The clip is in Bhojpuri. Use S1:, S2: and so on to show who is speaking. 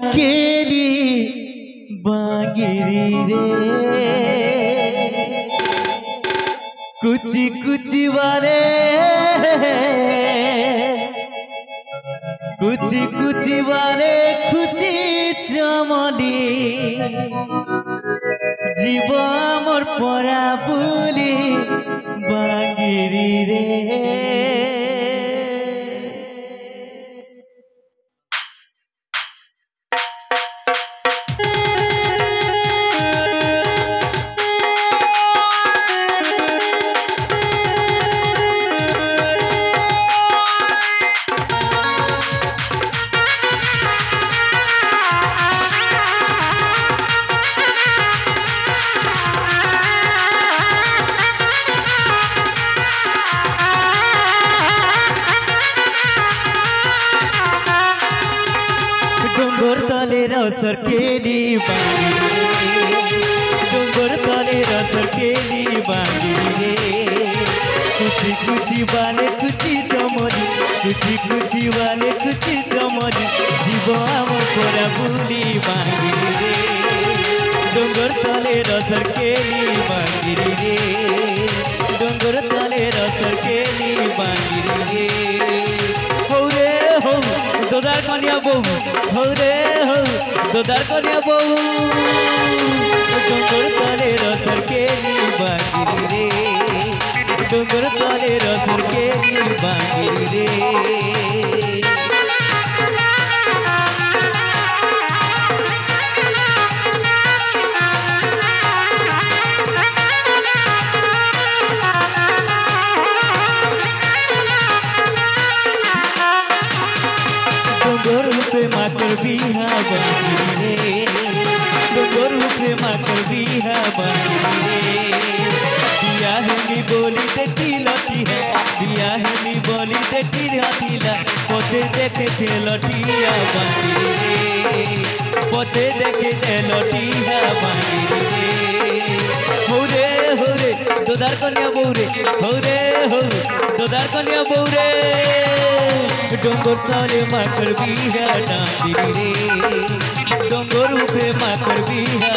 S1: केली बांगिरी रे कुची कुची वाले कुची कुची वाले कुची चमली जीव आमर परा बुली बांगिरी रे डोंगर तले रसर केली बांगिरी डोंगर तले रसर केली बांगिरी रे कुची कुची वाले कुची चमली कुची कुची वाले कुची चमली जीव आमर परा बुली बांगिरी रे डोंगर तले रसर केली बांगिरी रे डोंगर तले रसर केली बांगिरी रे हो रे हो दोदार कनिया बहु हो रे हो दोदार कनिया बहु डोंगर तले रसर केली बांगिरी रे डोंगर तले रसर केली बांगिरी रे डोंगर माकर बिहा बांगिरी रे डोंगर माकर बिहा बांगिरी रे बिया है मी बोली देखी लटी है बिया है मी बोली देखी लटीला पछे देखे थे लटिया बांगिरी रे पछे देखे थे लटिया बांगिरी रे हो रे दोदार कन्या बहू रे हो रे हो दोदार कन्या बहू रे डोंगर तले माकर बिहा बांगिरी रे डोंगर माकर बिहा